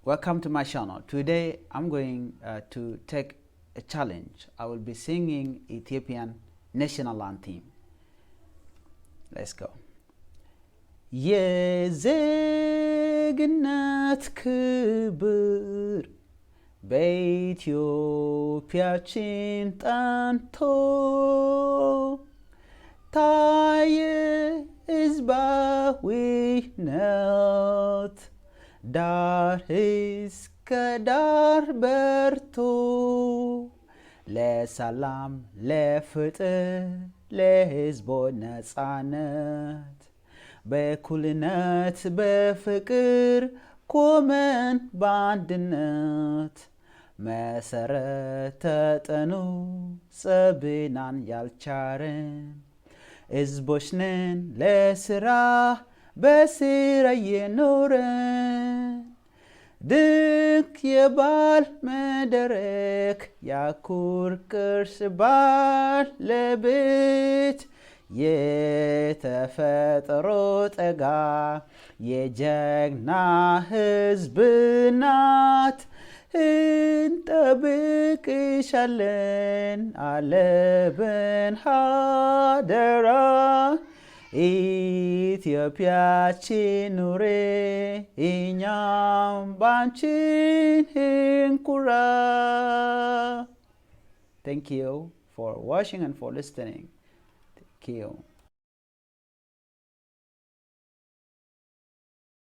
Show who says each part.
Speaker 1: Welcome to my channel. Today I'm going to take a challenge. I will be singing Ethiopian national anthem. Let's go. የዜግነት ክብር በኢትዮጵያችን ጠንቶ ታየ ሕዝባዊነት ዳር እስከ ዳር በርቶ ለሰላም ለፍትህ ለሕዝቦች ነፃነት በእኩልነት በፍቅር ቆመን በአንድነት መሰረት ተጥኖ ጸብናን ያልቻርን ሕዝቦች ነን ለስራ በስራ የኖረን ድንቅ የባህል መድረክ የኩር ቅርስ ባለቤት የተፈጥሮ ጸጋ የጀግና ሕዝብ ናት። እንጠብቅሻለን አለብን አደራ ኢትዮጵያችን ኑሬ እኛም ባንቺ እንኩራ። Thank you for watching and for listening. Thank you.